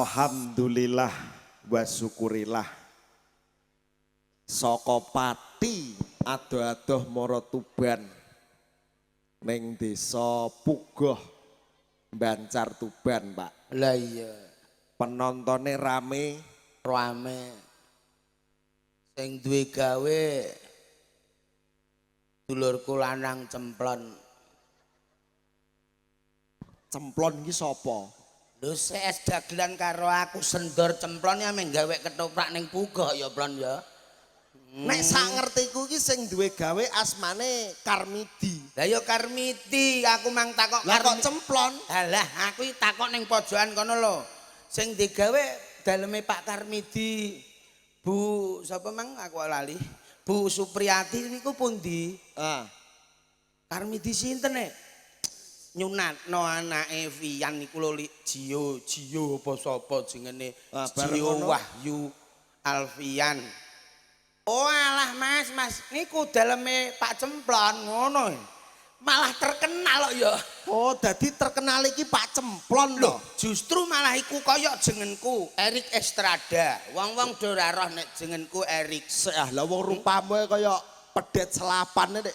Alhamdulillah wa syukurillah saka Pati adoh-adoh Mara Tuban ning desa Pugoh Bancar Tuban, Pak. Lah iya, Penontone rame sing duwe gawe dulurku lanang Cemplon. Cemplon iki sapa? Lho ses dagelan karo aku Sendor Cemplon ya meng gawe ketoprak ning Pugoh ya, Plon ya. Nek sak ngertiku iki sing duwe gawe asmane Karmidi. Lah ya Karmidi, aku mang takok Lah kok Cemplon? Alah, aku iki takok ning pojokan kono lho. Sing digawe daleme Pak Karmidi. Bu sapa mang aku lali. Bu Supriyati niku pundi? Ah. Karmidi sinten nek? Nyunatno anake Vian niku lho Jio apa sapa jenenge? Jio Wahyu Alfian. Oh alah Mas, niku daleme Pak Cemplon ngono. Malah terkenal kok ya. Oh, dadi terkenal iki Pak Cemplon lho. Justru malah iku kaya jenengku Erik Estrada. Wong-wong do ora roh nek jenengku Erik. Lah wong rupamu kaya pedet selapan nek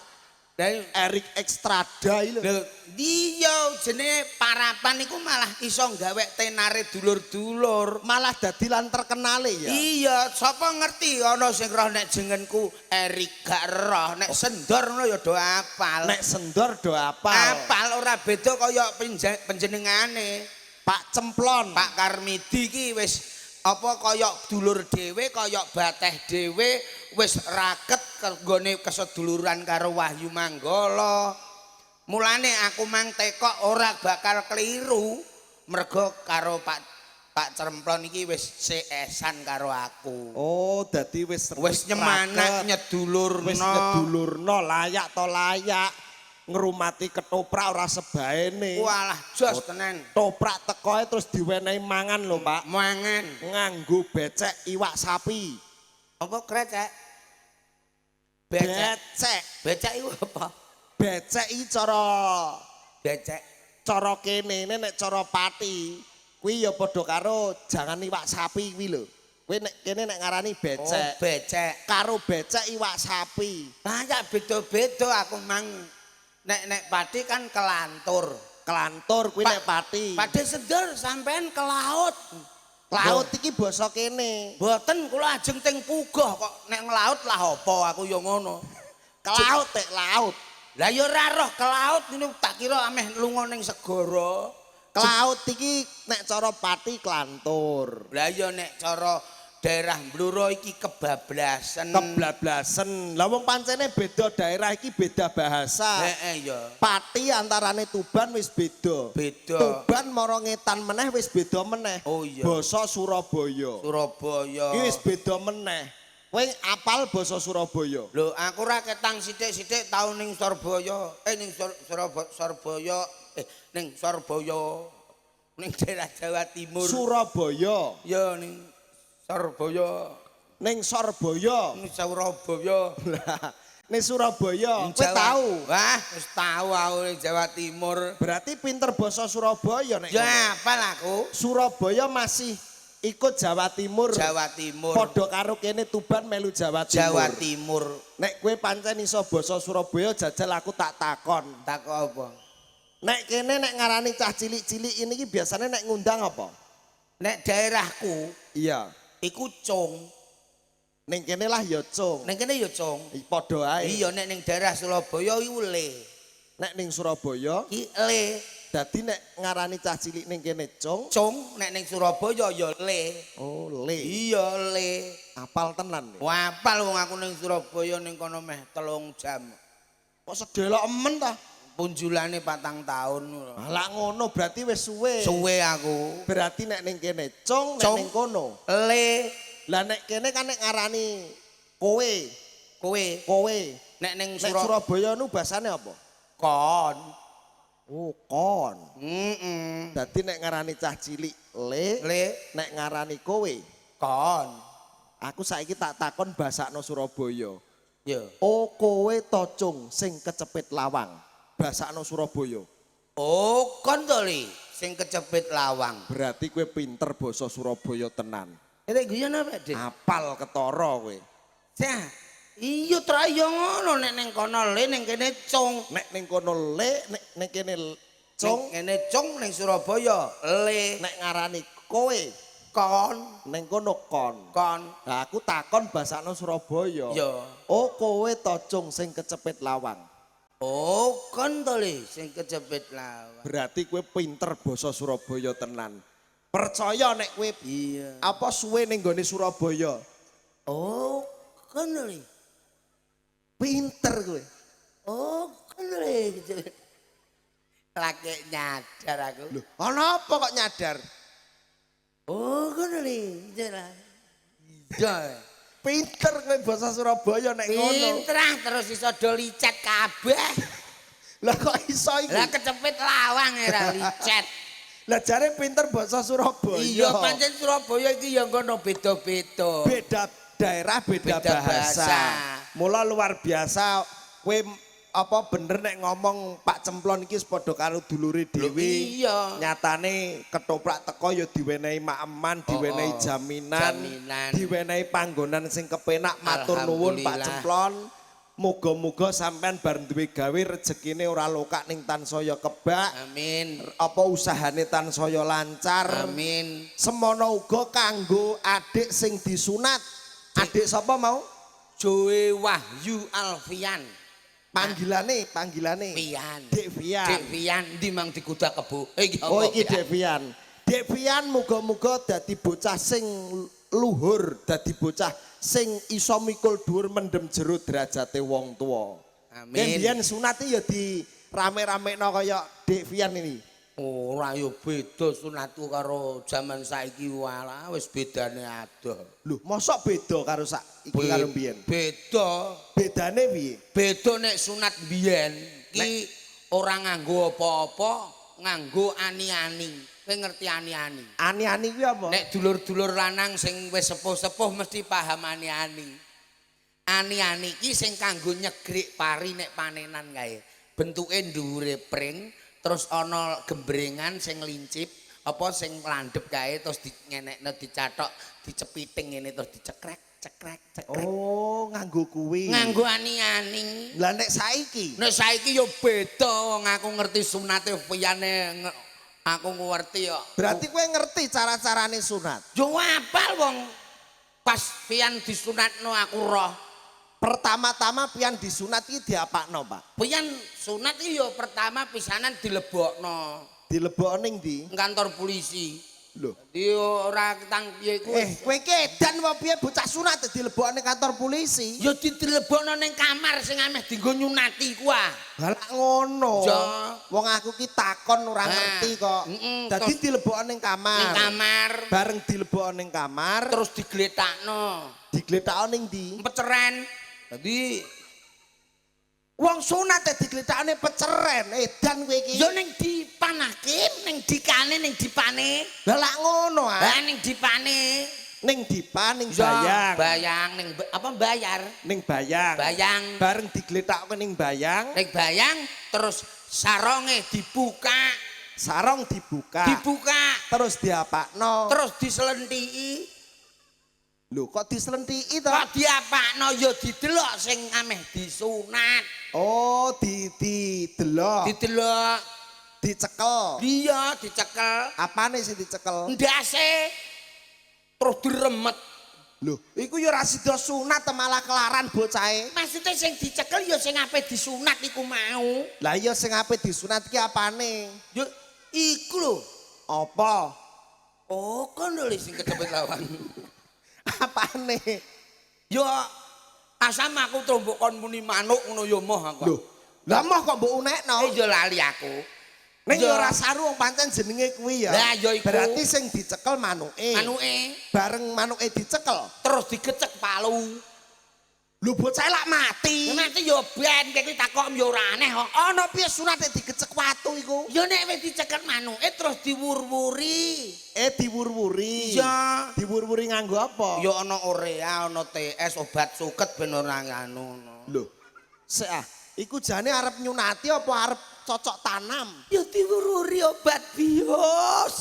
Erik Estrada iki lho. Iya jenenge parapan iku malah iso gawe tenare dulur-dulur, malah dadi lan terkenale ya. Iya, sapa ngerti ana sing roh nek jenengku Erik gak roh, nek Sendor ngono ya do apal. Nek Sendor do apal. Apal ora beda kaya panjenengane. Pak Cemplon, Pak Karmidi iki wis apa kaya dulur dhewe, kaya bateh dhewe, wis raket kanggone keseduluran karo Wahyu Manggala. Mulane aku mang tekok ora bakal keliru mergo karo Pak Cemplon iki wis seesan karo aku. Oh, dadi wis nyemanak nyedulurno. Wis nyedulurno layak to layak. Ngrumati ketoprak ora sebaene. Walah jos tenan. Toprak tekoe terus diwenehi mangan lho, Pak. Mangan nganggo becek iwak sapi. Apa krecek? Becek iku apa? Becek iki cara kene nek cara Pati kuwi ya padha karo jangan iwak sapi kuwi lho. Kuwi nek kene nek ngarani becek. Oh, becek. Karo becek iwak sapi. Lah ya beda-beda aku mang nek Pati kan kelantur. Kelantur kuwi nek Pati. Pati Sendor sampean ke laut. Laut iki basa kene. Mboten kula ajeng teng Pugoh kok nek nglaut lah apa aku ya ngono. Ke laut tek laut. Lah ya ora roh ke laut ini tak kira ameh lunga ning segara. Ke laut iki nek cara Pati kelantur. Lah ya nek cara daerah Bluro iki kebablasen. Lah wong pancene beda daerah iki beda bahasa. Heeh ya. Pati antarane Tuban wis beda. Tuban mara ngetan meneh wis beda meneh. Oh iya. Basa Surabaya. Iki wis beda meneh. Kowe apal basa Surabaya? Lho, aku ra ketang sithik-sithik tau ning Surabaya. Ning Surabaya. Ning Surabaya. Ning daerah Jawa Timur. Surabaya. Ya ning Surabaya. Ning Surabaya. Ning Surabaya. Ning Surabaya. Kowe tau? Wah, wis tau aku ning Jawa Timur. Berarti pinter basa Surabaya nek. Ya, apal aku. Surabaya masih ikut Jawa Timur. Padha karo kene Tuban melu Jawa Timur. Nek kowe pancen iso basa Surabaya jajal aku tak takon. Takon apa? Nek kene nek ngarani cah cilik-cilik ini iki biasane nek ngundang apa? Nek daerahku, iya, iku cung. Ning kene lah ya cung. Ning kene ya cung. Padha ae. Iya nek ning daerah Surabaya iku le. Nek ning Surabaya iki le. Dadi nek ngarani cah cilik ning kene cung. Cung nek ning Surabaya ya le. Oh, le. Iya le. Apal tenan. Wah, apal wong aku ning Surabaya ning kono meh 3 jam. Kok sedelok emen ta? Punjulane 4 tahun. Lah ngono berarti wis suwe. Suwe aku. Berarti nek ning kene cung, nek ning kono le. Lah nek kene kan nek ngarani kowe. Nek ning Surabaya nu basane apa? Kon. Oh, kon. Heeh. Dadi nek ngarani cah cilik le, nek ngarani kowe kon. Aku saiki tak takon basakno Surabaya. Ya. Oh, kowe to cung sing kecepit lawang. Basakno Surabaya. Oh, kon to li. sing kecepit lawang. Berarti kowe pinter basa Surabaya tenan. Nek guyon apa, Dik? Apal ketara kowe. Cah. Iya tra ya ngono nek ning kono le ning kene cung. Nek ning kono le, nek kene cung, kene cung ning Surabaya le. nek ngarani kowe Kon. ning kono kon. Kon. Lah aku takon basane Surabaya. Ya. Oh kowe to cung sing kecepit lawang. Oh, kon to le sing kecepit lawang. Berarti kowe pinter basa Surabaya tenan. Percaya nek kowe Iya. apa suwe ning gone Surabaya. Oh, kon le. Pinter kowe. Oh, kon le. Lagi nyadar aku. Lho, ana apa kok nyadar? Oh, kon le. Iya. Pinter kowe basa Surabaya nek ngono. Pintrah terus iso do licet kabeh. Lah kok iso iki? Lah kecepit lawang ora licet. Lah jare pinter basa Surabaya. Iya, pancen Surabaya iki ya ngono beda-beda. Beda daerah beda, Beda bahasa. bahasa. Mula luar biasa kowe apa bener nek ngomong Pak Cemplon iki padha karo dulure dhewe. Iya. Nyatane ketoprak teko ya diwenehi maeman, diwenehi jaminan, diwenehi panggonan sing kepenak. Matur nuwun Pak Cemplon. Muga-muga sampean bar duwe gawe rezekine ora lokak ning tansaya kebak. Amin. Apa usahane tansaya lancar. Amin. Semono uga kanggo adik sing disunat. Adik sapa mau? Joe Wahyu Alfian. Panggilane Fian. Dek Fian. Dek Fian ndi mang digudak kebo. Oh iki Dek Fian. Dek Fian muga-muga dadi bocah sing luhur, dadi bocah sing iso mikul dhuwur mendem jero derajate wong tuwa. Amin. Yen biyen sunate ya di rame-ramekno kaya Dek Fian ini. Ora yo beda sunatku karo jaman saiki walah wis bedane adoh. Lho, mosok beda karo iki karo biyen? Beda. Bedane piye? Beda nek sunat biyen ki ora nganggo apa-apa, nganggo ani-ani. Kowe ngerti ani-ani? Ani-ani kuwi apa? Nek dulur-dulur lanang sing wis sepuh-sepuh mesti paham ani-ani. Ani-ani ki sing kanggo nyegrik pari nek panenan kae. Bentuke dhuwure pring, terus ana gembrengan sing lincip, apa sing landhep kae terus dingenekno dicathok, dicepiting ngene terus dicekrek, cekrek. Oh, nganggo kuwi. Nganggo ani-ani. Lah nek saiki? Nek saiki yo beda wong aku ngerti sunate Fiane aku ngerti yo. Berarti kowe ngerti cara-carane sunat. Yo apal wong pas Fian disunatno aku roh. Pertama-tama pian disunat iki diapakno, Pak? Pian sunat iki yo pertama pisanan dilebokno. Dilebokno ning ndi? Kantor polisi. Lho. Di ora ketang piye kuwi. Kowe iki edan apa piye bocah sunat dilebokno ning kantor polisi? Yo dilebokno ning kamar sing ameh dienggo nyunati ku ah. Lah ngono. Ya. Wong aku ki takon ora ngerti kok. Dadi dilebokno ning kamar. Ning kamar. Bareng dilebokno ning kamar, Terus digletakno. digletakno ning ndi? Peceren. Dadi wong sunat digletakne peceren. Edan kowe iki. yo ning dipanake, ning dikane, ning dipane. Lah lak ngono ah. Lah ning dipane. Ning dipan ning Ya, bayang. bayang ning apa bayar? Ning bayang. Bayang. Bareng digletakke ning bayang, Ning bayang terus saronge dibuka. sarong dibuka. Dibuka. Terus diapakno. Terus diselentiki. Lho kok diselentiki to? Kok diapakno ya didelok sing ameh disunat. Oh, didelok. Didelok. Dicekel. Iya, dicekel. Apane sing dicekel? Ndase. Terus diremet. Lho, iku ya ora sida sunat malah kelaran bocahe. Maksudnya sing dicekel ya sing ape disunat iku mau. Lah iya sing ape disunat ki apane? Yo iku lho. Apa? Oh, kon lho sing kecepet lawan. Apane? Yo asam aku trombok kon muni manuk ngono ya moh aku. Lho, lah moh kok mbok unekno? Yo lali aku. Ning ya ora saru wong pancen jenenge kuwi ya. Lah ya iku. Berarti sing dicekel manuke. Manuke Bareng manuke dicekel. terus digecek palu. Lho bocah lak mati. Mati yo ben iki takok yo ora aneh kok. Ana piye sunate digecek watu iku? Yo nek wis dicekel manuke terus diwur-wuri. Diwur-wuri. Iya. Diwur-wuri nganggo apa? Yo ana urea, ana TS, obat suket ben ora ngono. Lho. Sik ah, iku jane arep nyunati apa arep cocok tanam. Ya diwururi obat bios.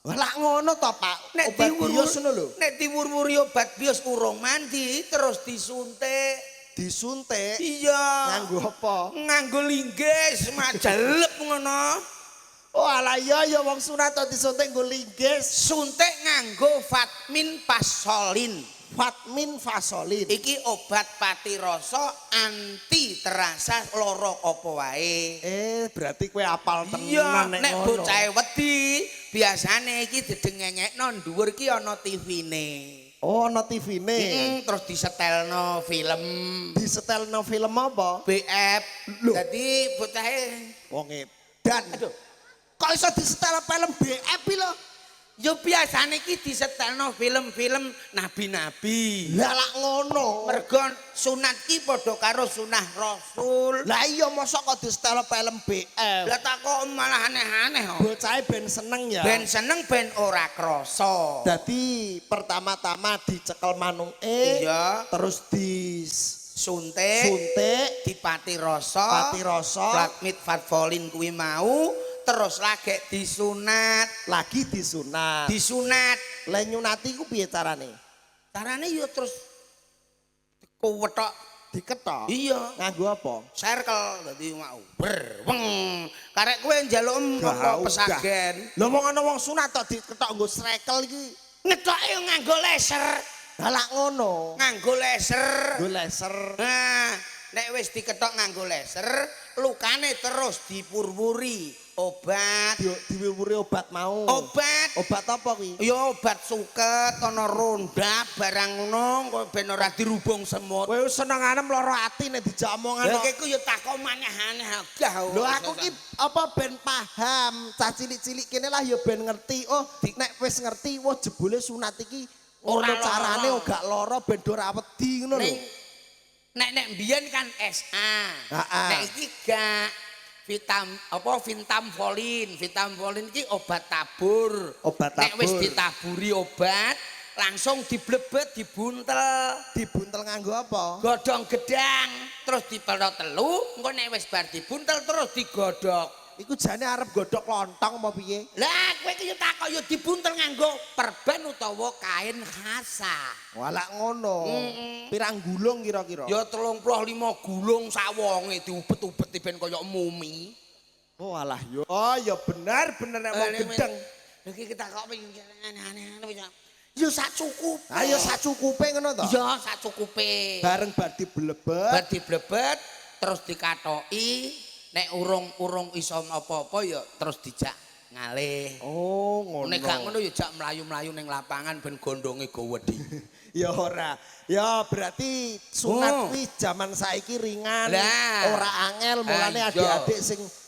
Lah ngono to, Pak. Nek Obat bios ngono lho. Nek diwururi obat bios urung mandi terus disuntik. Disuntik. Iya. Nganggo apa? Nganggo linggis majelep ngono. Oh alah ya wong sunat to disuntik nggo linggis. Suntik nganggo Fatmin Fasolin. Fatmin Fasolin. Iki obat pati rasa anti terasa lara apa wae. Berarti kowe apal Iya, tenan nek ngono. bocah wedi biasane iki didengengekno dhuwur ki ana TV-ne. Oh, ana TV-ne. Terus disetelno film. Disetelno film apa? BF. Loh. Dadi bocahe Wong edan. aduh, Kok iso disetel film BF lho? ya biasane iki disetelno film-film nabi-nabi. Lah lak ngono. Mergo sunat ki padha karo sunah Rasul. Lah iya mosok kok disetel film BF. Lah tak kok malah aneh-aneh kok. Bocahe ben seneng ya. Ben seneng ben ora krasa. Dadi pertama-tama dicekel manung Iya. terus Suntik, dipati rasa, pati rasa, Fatmit Fatfolin kuwi mau, terus lagi disunat. lagi disunat. Disunat. Lah nyunati ku piye carane? Carane ya terus kuwetok. Diketok. Iya. Nganggo apa? Circle dadi mau weng. Karek kowe njaluk apa pesagen. Lah wong ana wong sunat tok diketok nggo srekel iki. Ngetoke yo nganggo laser. Lah lak ngono. Nganggo laser. Nggo laser. Nah, nek wis diketok nganggo laser, lukane terus dipurwuri obat. Diwuri obat mau. Obat. Obat apa kuwi? Ya obat suket, ana ronda, barang ngono kok ben ora dirubung semut. Kowe senengane lara ati nek dijak omongan. Lha iku ya takon maneh-aneh agah. Lho aku ki apa ben paham, cah cilik-cilik kene lah ya ben ngerti. Oh, nek wis ngerti, wah jebule sunat iki ora carane gak lara ben ora wedi ngono lho. Nek mbiyen kan SA. Nek iki gak Vintamfolin iki obat tabur. Obat tabur. Nek wis ditaburi obat, langsung diblebet, dibuntel. Dibuntel nganggo apa? Godhong gedang, terus dipelot telu, engko nek wis bar dibuntel terus digodhog. Iku jane arep godhog lontong apa piye? Lah kowe iki yo takok yo dibuntel nganggo perban utawa kain khasa. Walak ngono. Pirang gulung kira-kira? Ya 35 gulung sawonge diubet-ubet ben kaya mumi. Oh alah yo. Oh ya bener nek wong gedeng. Lha iki takok aneh-aneh yo sak cukup. Ayo sak cukupe ngono to? Iya sak cukupe. Bareng bar diblebet. Bar diblebet terus dikatoki. Nek urung iso apa-apa ya terus dijak ngalih. Oh, ngono. Nek gak ngono ya jak mlayu-mlayu ning lapangan ben gondonge go wedi. Ya ora. Ya berarti sunat kuwi jaman saiki ringan, ora angel, mulane adik-adik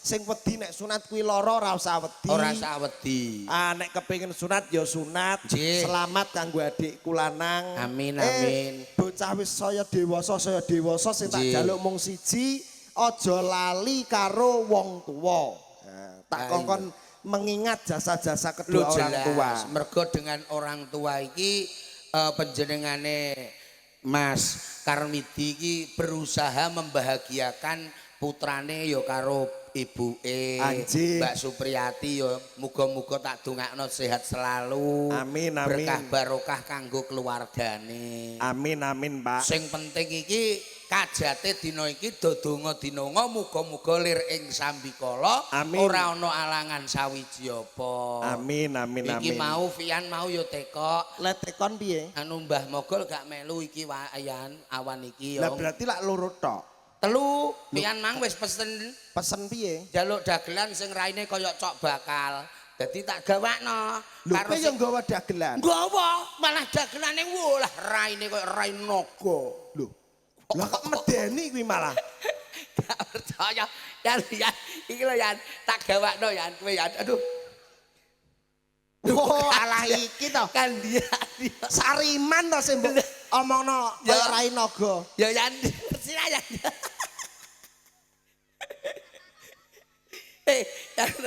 sing wedi nek sunat kuwi lara ora usah wedi. Ora usah wedi. Nek kepengin sunat ya sunat. Selamat kanggo adikku lanang. Amin amin. Bocah wis saya dewasa sing tak jaluk mung siji. Aja lali karo wong tuwa. Tak kongkon mengingat jasa-jasa kedua orang tua. Mergo dengan orang tua iki panjenengane Mas Karmidi iki berusaha membahagiakan putrane ya karo ibuke Mbak Supriyati ya muga-muga tak dongakno sehat selalu. Amin amin. Berkah barokah kanggo keluargane. Amin amin, Pak. Sing penting iki kajate dina iki dodonga dinonga muga-muga lir ing sambikala ora ana alangan sawiji apa. Amin amin amin. Iki mau Fian mau ya tekok. Let tekon piye? Anu Mbah Mogol gak melu iki wayan awan iki ya. Lah berarti lak loro tok. Telu Fian mang wis pesen piye? Jaluk dagelan sing raine kaya cok bakal. Dadi tak gawakno. Karo yo nggawa dagelan. Nggawa malah dagelane lah raine kaya rai naga. Lho. Lah kok medeni kuwi malah. Gak percaya. Yan iki lho Yan tak gawakno Yan kowe Yan. Aduh. Oh, alah iki to. Kan dia. Sariman to sing mbok omongno kaya rai naga. Ya Yan. Sira Yan.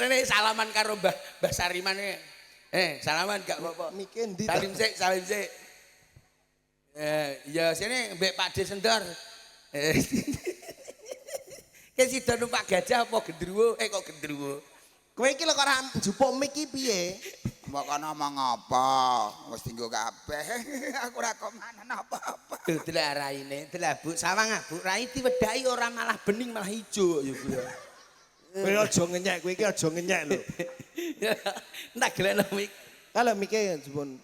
Rene salaman karo Mbah Sariman iki. Salaman gak apa-apa. Mikir ndi? Salim sik. Ya sini Mbak Pak De Sendor. Ki sida numpak gajah apa gendruwo? Kok gendruwo? Kowe iki lho kok ora njupuk mic iki piye? Mbok kono ngomong apa? Wis dienggo kabeh. Aku ora komanan apa-apa. Tuh delok raine, delok Bu, sawang Bu, rai diwedhaki ora malah bening malah ijo ya Bu ya. Kowe aja ngenyek, kowe iki aja ngenyek lho. Entak gelekno mik. Kalau mike jupun.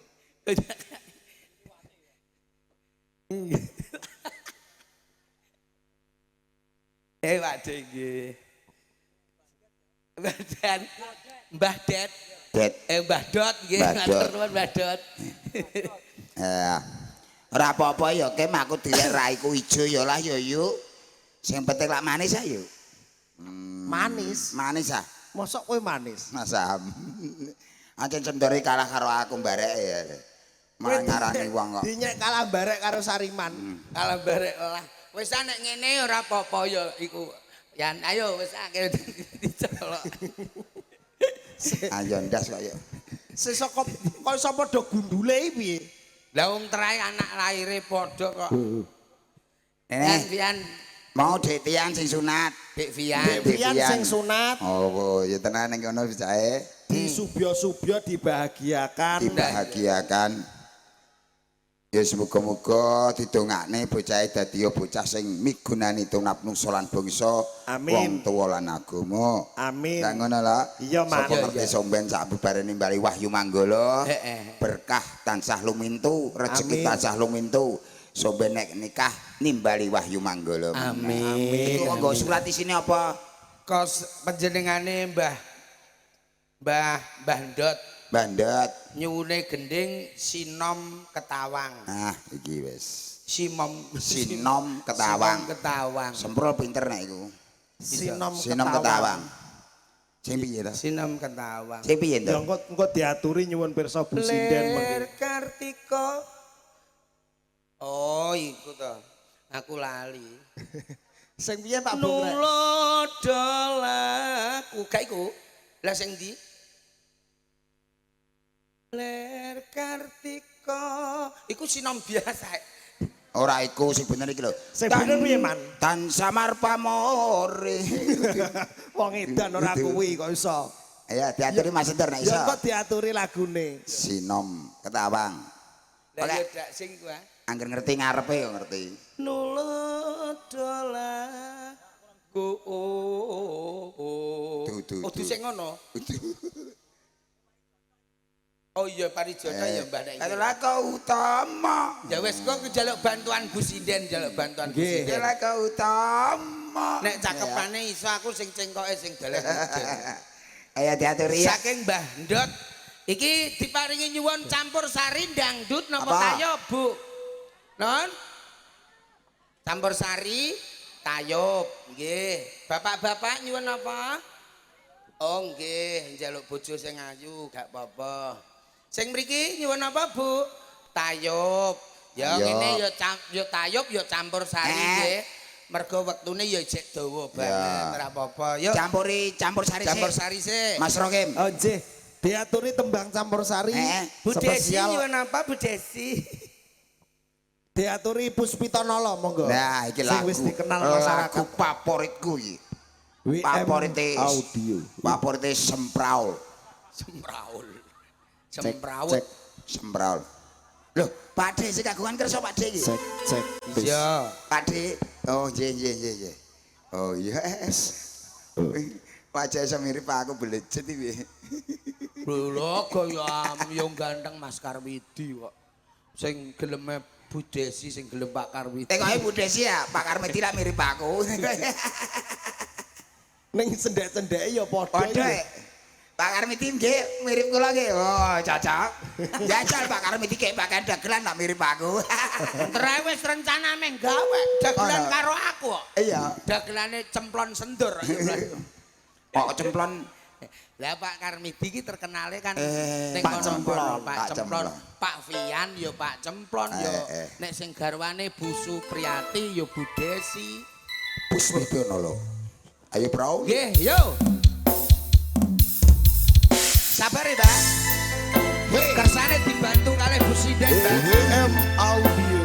Pak Dek nggih. Mbah Det. Det. Mbah Dot nggih, Mbah matur Dot. nuwun Mbah Dot. Ora apa-apa ya, Kem aku dilek raiku ijo ya lah ya yuk. Sing penting lak manis ya yuk. Manis. Manis ah. Mosok kowe manis. Masa. Ancen cendori kalah karo aku barek ya. Malah ngarani wong kok. Dinyek kalah barek karo Sariman. Kalau barek lah. Wis nek ngene ora apa-apa ya iku. Yan ayo wis akeh dicolok. Ayo ndas kok ya. Sesuk kok iso padha gundule piye? Lah wong terae anak laire padha kok. Nenek, Pian mau Dek Tian sing sunat. Dek Vian. Dek Vian sing sunat. Oh, ya tenan ning kono bisae. Disubyo-subyo dibahagiakan. Dibahagiakan. Ya semoga-moga didongakne bocah dadi bocah sing migunani tumrap nungso lan bangsa. Amin. Wong tuwa lan agama. Amin. Lah ngono lho. Iya, Mak. Sapa ngerti somben sak bubarene nimbali wahyu manggala. Berkah tansah lumintu, rezeki Amin. tansah lumintu. Somben nek nikah nimbali wahyu manggala. Amin. Iku nggo surat isine apa? Kos panjenengane Mbah Dot Bandot. nyuwune gending Sinom Ketawang. Nah, iki wis. Sinom Ketawang. Ketawang. Semprol pinter nek iku. Sinom Ketawang. Sing piye to? Sinom Ketawang. Sing piye Ya to? engko diaturi nyuwun pirsa Bu Sinden mengki. Ler Kartika. Oh, iku to. Aku lali. Sing piye Pak Bung Rek? Nulodolaku. Gak iku. Lah sing ndi? Ler Kartika. Iku sinom biasa. Ora iku sing bener iki lho. Sing bener piye, Man? Tan samar pamore. Wong edan ora kuwi kok iso. Ya diaturi Mas Enter nek iso. Ya kok diaturi lagune. Sinom Ketawang. Lah Oleh. ya dak sing ku ah. Angger ngerti ngarepe ya ngerti. Nulodolaku. Oh, sing ngono. Oh iya Parijana ya Mbah nek. Adalah kau utama. Ya wis kok njaluk bantuan Bu Sinden, njaluk bantuan Bu Nggih. Sinden. Adalah kau utama. Nek cakepane iso aku sing cengkoke sing dalem. Ayo diaturi ya. Saking Mbah Ndot iki diparingi nyuwun campur sari dangdut napa Apa? tayub, Bu? Non? Campur sari tayub, nggih. Bapak-bapak nyuwun apa? Oh nggih, njaluk bojo sing ayu, gak apa-apa. Sing mriki nyuwun apa, Bu? Tayub. Ya Tayub. ngene ya tayub ya campur sari nggih. Mergo wektune ya jek dawa banget, ora apa-apa. Yuk Campur sari sih. campur sari sih. Mas Rokim. Oh nggih, diaturi tembang campur sari. Bu Desi Spesial nyuwun apa Bu Desi? diaturi Puspitanala monggo. Nah, iki Sing lagu. wis dikenal Lagu masyarakat. favoritku iki. WM Favorite audio. Favorite Sempraul. Sempraul. Cek, Sempraul. cek, Sempraul. Loh, Pak D sing kagungan kersa Pak D iki. cek, cek. Iya. Pak D. Oh, nggih. Oh, yes. Wajah iso mirip aku belejet iki. Lho gaya yo ganteng Mas Karwidi kok. Sing geleme Bu Desi sing gelem Pak Karwidi. Tekoke Bu Desi ya, Pak Karmedi lah mirip aku. Ning cendek-cendeke ya padha. Padha. Pak Karmedi nggih mirip kula nggih. Oh, cocok. Jajal Pak Karmedi kek pakai dagelan tak mirip aku. Entere wis rencana meh gawe dagelan Ono. karo aku kok. Iya. Dagelane cemplon sendur. Kok cemplon Lah Pak Karmidi ki terkenale kan Pak kono-kono, Cemplon, Pak Pak Cemplon, Cemplon. Pak Vian yo Pak Cemplon yo. Nek sing garwane Bu Supriyati yo Bu Desi. Puspitanala. Ayo, Bro. Nggih, yo. Sabar ya, Pak. Kersane dibantu kalih Bu Sinden, Pak. WM audio.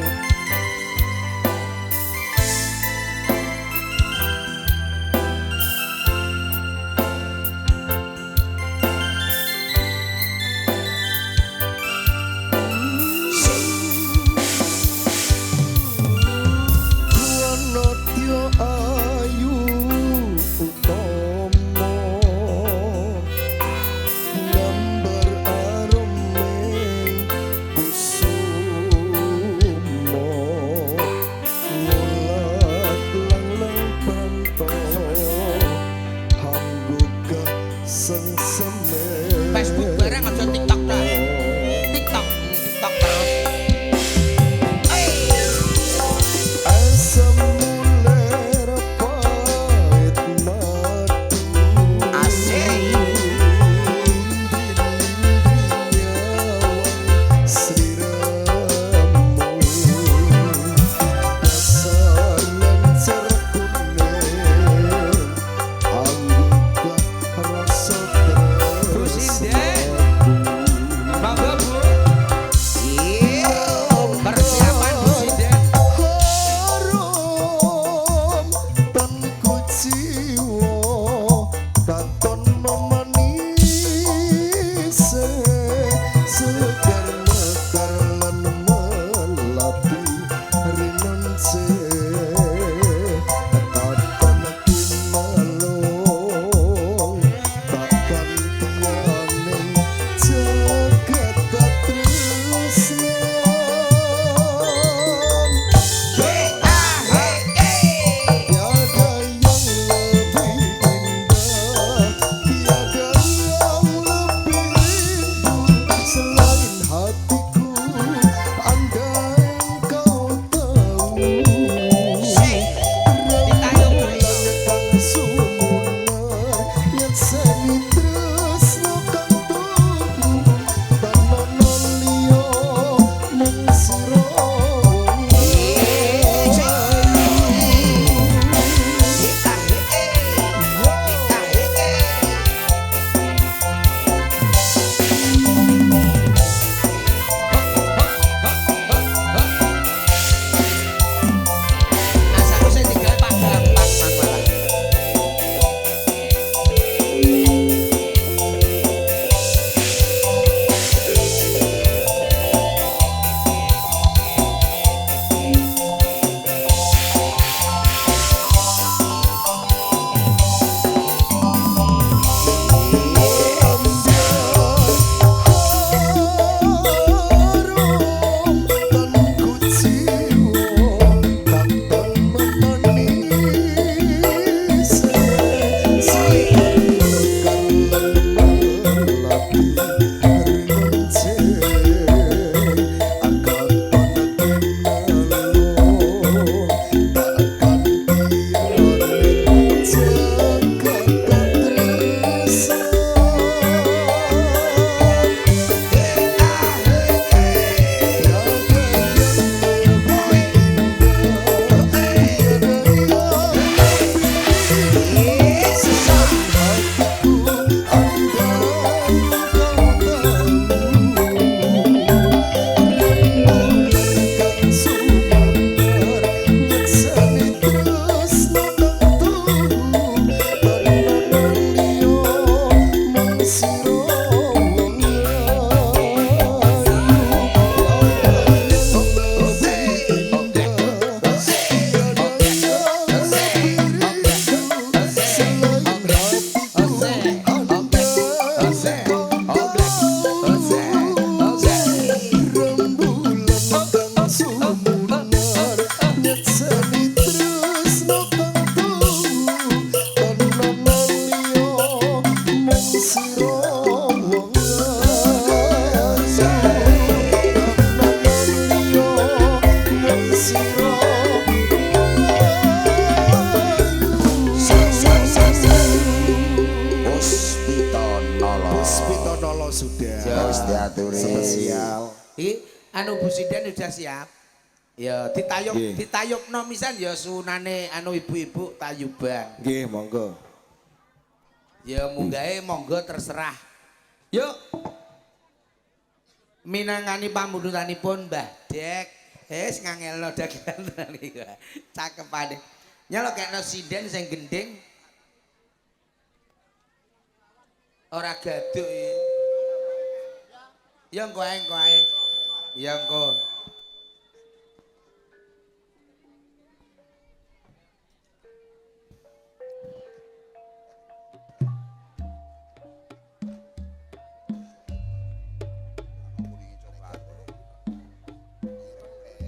aturi. Spesial. Iki anu Bu Sinden udah siap. Ya ditayub Nggih. ditayubno misan ya sunane anu ibu-ibu tayuban. Nggih, monggo. Ya munggahe monggo terserah. Yuk. Minangani pamundutanipun Mbah Dek. Wis ngangelno dagelan niku. Cakepane. Nyelokekno sinden sing gending. Ora gaduk iki. Ya engko ae. Ya engko.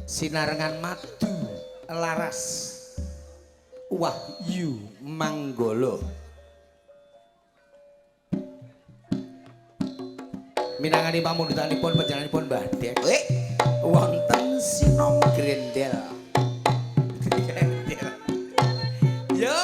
Sinarengan madu laras Wahyu Manggala minangani pamundhutanipun panjenenganipun Mbah Dek wonten sinom grendel yo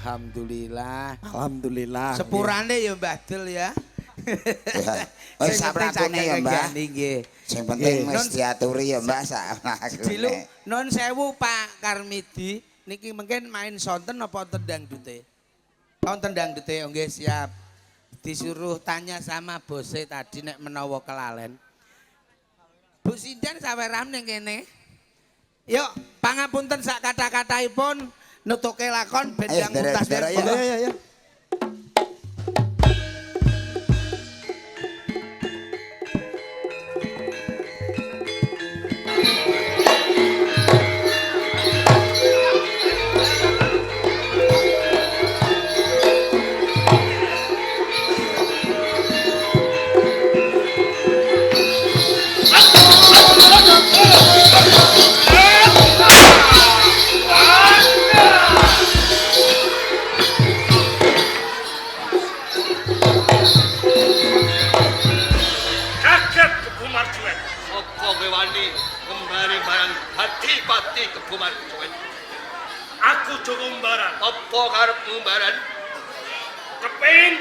Alhamdulillah. Alhamdulillah. Sepurane ya Mbah Dul ya. Oh, sapratune ya, Mbah. Nggih. Sing penting Nggih. wis diaturi ya, Mbah, sak. Dilu non sewu Pak Karmidi niki mungkin main sonten apa wonten dangdute? Wonten dangdute nggih siap. Disuruh tanya sama bose tadi nek menawa kelalen. Bu Sindan saweram ning kene. Yuk, pangapunten sak kata-kataipun nutuke lakon ben yang tuntas. Ya. Kaget Kebu Marjuet. Sopo bewani ngembari barang hati-pati Kebu Marjuet. Aku cukup umbaran. Apa karep umbaran? Kepengin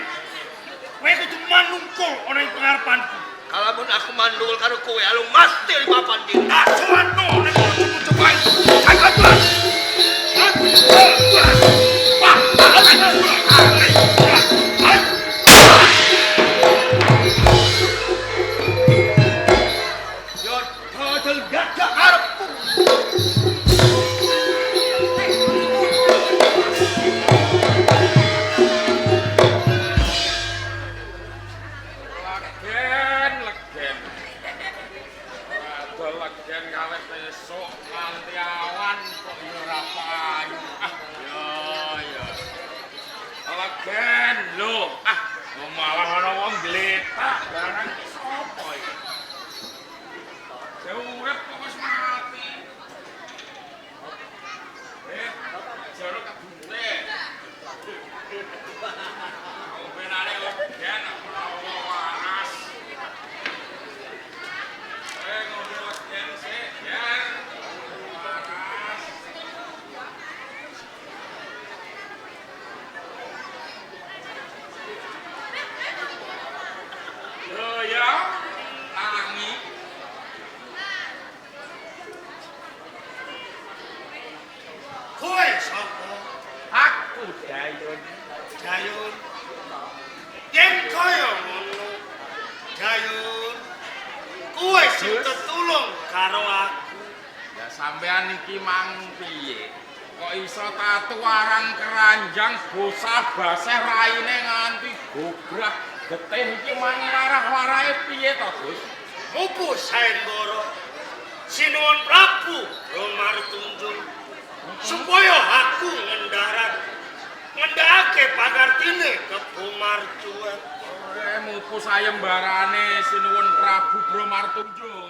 kowe kudu manungkul ana ing pengarepanku. Kalamun aku mandul karo kowe alung mati di papan iki. Tak suwano nek kudu cobain. Kaget. Legen kalih besok nganti awan kok ya ora payu. Ya. Legen lho. Malah ana wong gletak barang iki sapa iki? Urip kok wis mati. Jare kabute. Benane legen ora waras. Ngombe legen sik ya. Waras. Ya, tangi. Kowe sapa? Aku Dayun. Dayun. Yen kaya ngono. Dayun. Kowe sing tetulung karo aku. Ya sampean iki mang piye? Kok iso tatu warang keranjang bosah basah raine nganti gograh. Getih iki mang larah-larahe piye to, Gus? Opo Saenggara? Sinuwun Prabu Romartunjung supaya aku ngendhake pagartine Kebu Marjuet. Mupu sayembarane sinuwun Prabu Romartunjung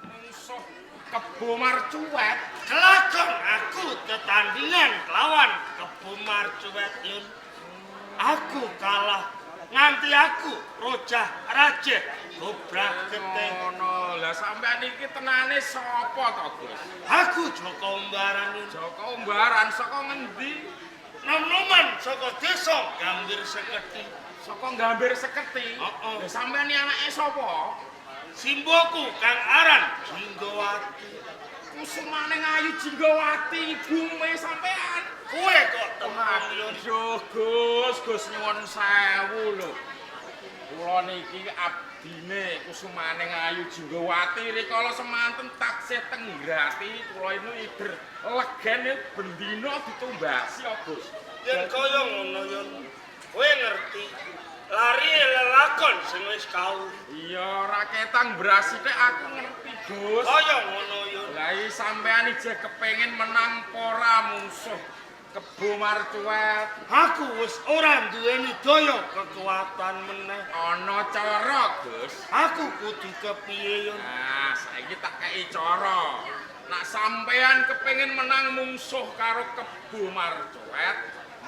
mungsuh Kebu Marjuet. Kelakon aku tetandingan kelawan Kebu Marjuet yun. Aku kalah nganti aku rojah raja gobrak getih. Ngono, lah sampean iki tenane sapa to, Gus? Aku Joko Umbaran. Joko Umbaran saka ngendi? Nom-noman saka desa Gambir Seketi. Saka Gambir Seketi? Heeh. Lah sampean iki anake sapa? Simboku Kang Aran Jinggawati. Kusumane Ayu Jinggawati ibume sampean. Kowe kok temen yo Gus nyuwun sewu lho. Kula niki abdine Kusumane Ayu Jinggawati rikala semanten taksih tenggrati kula ini ider legen bendina ditumbasi ya Gus. Yen kaya ngono yen kowe ngerti lari lelakon sing wis kau. Iya ora ketang brasike aku ngerti Gus. Kaya ngono yen. Lah iki sampean ijeh kepengin menang ora musuh Kebu Marjuet. Aku wis ora duweni daya kekuatan meneh. Ana cara, Gus. Aku kudu kepiye yo? Nah, saiki tak kei cara. Nak sampean kepengin menang mungsuh karo Kebu Marjuet,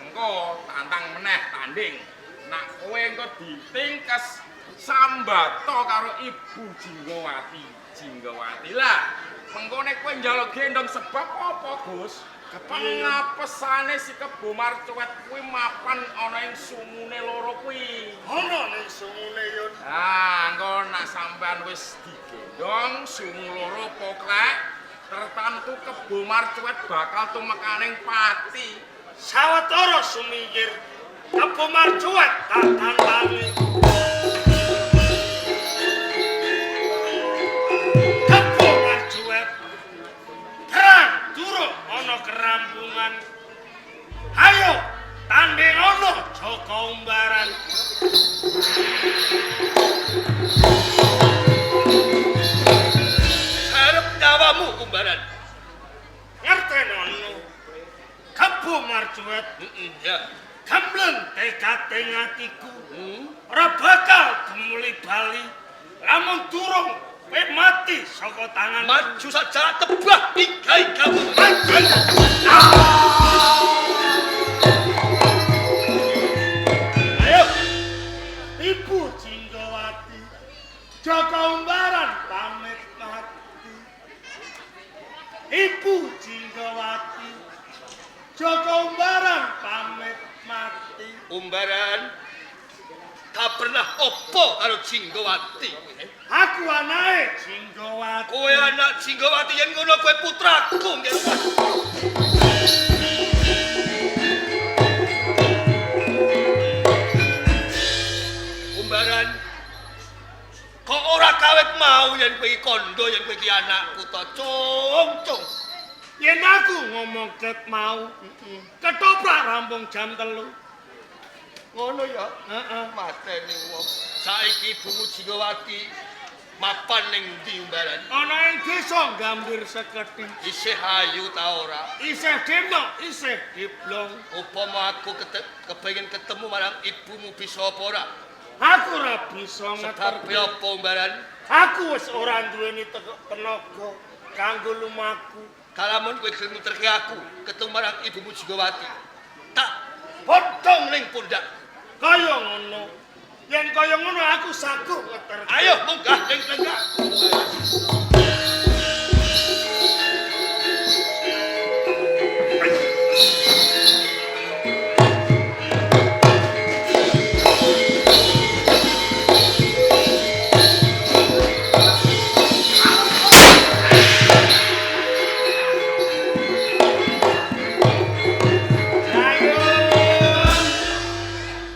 engko tantang meneh tanding. Nak kowe engko ditingkes sambato karo Ibu Jinggawati. Jinggawati lah. Mengko nek kowe njaluk gendong sebab apa, Gus? Pengapesane si Kebo Marcuet kuwi mapan ana ing sungune loro kuwi. Ana ning sungune Yun. Ah, engko nak sampean wis digendong sungu loro poklek, tertentu Kebo Marcuet bakal tumekaning pati. Sawetara sumingkir Kebo Marcuet tak tandani. Kebo Marcuet terang durung ana kerampungan. Ayo tanding ana Joko Umbaran. Arep nyawamu Umbaran. Ngertenono Kebo Marcuet Ya. gembleng tekad ing atiku ora bakal gemuli bali lamun durung kowe mati saka tangan Maju saja tebak iga-igamu. ayo Ibu Jinggawati Joko Umbaran pamit mati Ibu Jinggawati Joko Umbaran pamit mati. Umbaran tak pernah opo karo Jinggawati. Aku anake Jinggawati. Kowe anak Jinggawati yen ngono kowe putraku nggih. Umbaran kok ora kawet mau yen kowe iki kandha yen kowe iki anakku to cung. Yen aku ngomong ket mau, ketoprak rampung jam 3. Ngono ya. Heeh. Mateni wong. Saiki ibumu Jinggawati mapan ning ndi Umbaran? Ana ing desa Gambir Seketi. Isih ayu ta ora? Isih dino, isih diblong. Upama aku kepengin ketemu marang ibumu bisa apa ora? Aku ora bisa Sebab ngeterke. apa Umbaran? Aku wis ora duweni tenaga kanggo lumaku. Kalamun kowe gelem muterke aku ketemu marang ibumu Jinggawati. Tak potong ning pundak. Kaya ngono. Yen kaya ngono aku saguh ngeterke. Ayo munggah ning lenggah.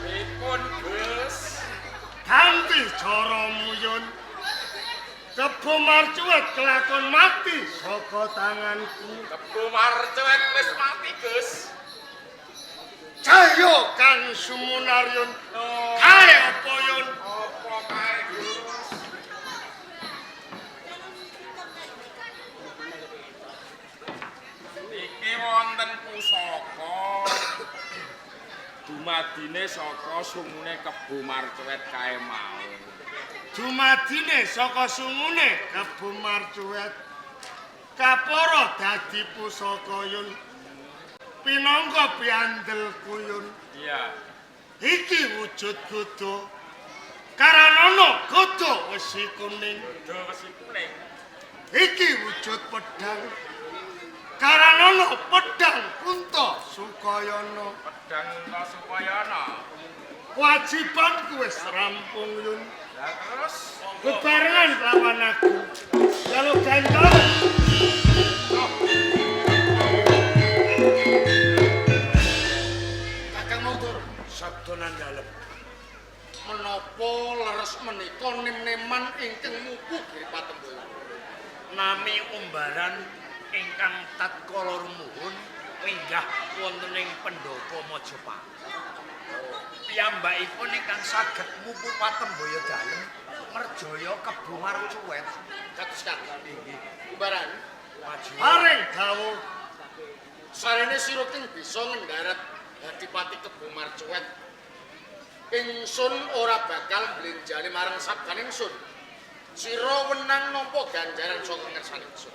Pripun, Gus? Ganti caramu Yun. Kebo Marcuet kelakon mati saka tanganku. Kebo Marcuet wis mati, Gus. Cahyo Kang Sumunar Yun. Kae apa Yun? Apa kae, Gus? Iki wonten pusaka. Dumadine saka sungune Kebo Marcuet kae mau. Dumadine saka sungune Kebo Marcuet. Kapara dadi pusaka Yun. Pinangka piandelku Yun. Iya. Iki wujud godha. Karanana godha wesi kuning. Do wesi kuning. Iki wujud pedang. Karanana pedang Kunto Sukayana. Pedang Tasupayana. Kewajibanku wis rampung Yun. Lah terus Bebarengan lawan aku. Kalau gantolan. Kakang Matur, sabdonan dalem. Menapa leres menika nem-neman ingkang mupuh Giripatembaya? Nami Umbaran ingkang tatkala rumuhun minggah wonten ing Pendhapa Majapahit. Piyambakipun ingkang saged mupu Patembaya dalem merjaya Kebo Marcuet. Kados kakang inggih. Umbaran, Paring dawuh sarene sira king bisa ngendharat Adipati Kebo Marcuet. Ingsun ora bakal mblenjani marang sabdaning ingsun. Sira wenang nampa ganjaran saka ngersane ingsun.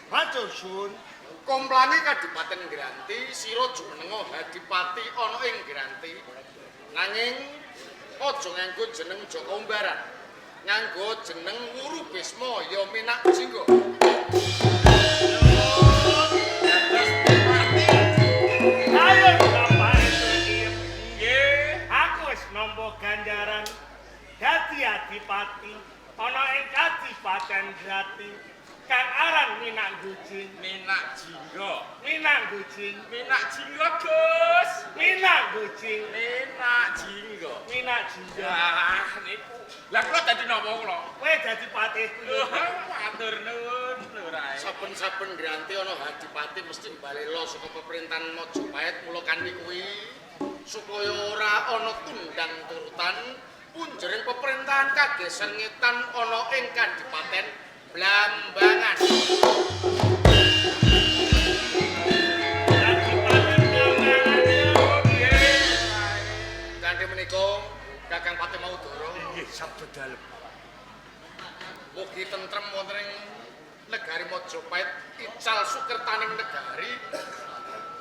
matur suwun. Komplane Kadipaten Granti sira jumenenga Adipati ana ing Granti. Nanging aja nganggo jeneng Joko Umbaran. Nganggo jeneng Wuru Bisma ya Minak Jingga. dados Adipati ana ing Kadipaten Grati kang aran Minak Gujing. Minak jinggo. Minak Gujing. Minak jinggo, Gus. Minak Gujing. Minak jinggo. Minak Jinggo. Ah, niku. Lah kula dadi napa kula? Kowe dadi patihku. Matur nuwun, Lurae. Saben-saben Granti ana Adipati mesti mbalela saka pemerintahan Majapahit mula kanthi kuwi supaya ora ana tundang turutan punjering pemerintahan kagesan ngetan ana ing Kadipaten Blambangan. Kanthi menika Kakang Patih Maudara Nggih, sabda dalem. mugi tentrem wonten ing negari Majapahit, ical sukertaning negari,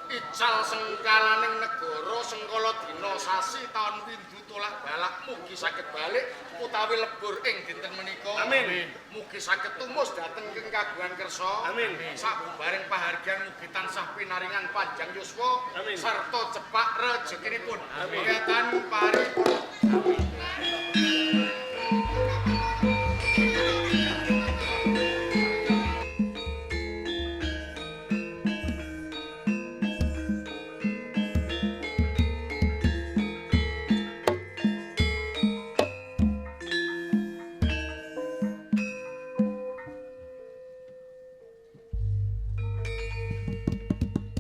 ical sengkalaning negara, sengkala dina sasi taun windu tolak balak mugi saged balik utawi lebur ing dinten menika. Amin. Mugi saged tumus dhateng ing kagungan kersa. Amin. Sabubaring pahargyan mugi tansah pinaringan panjang yuswa Amin. sarta cepak rejekinipun. Amin. Wetan paripurna.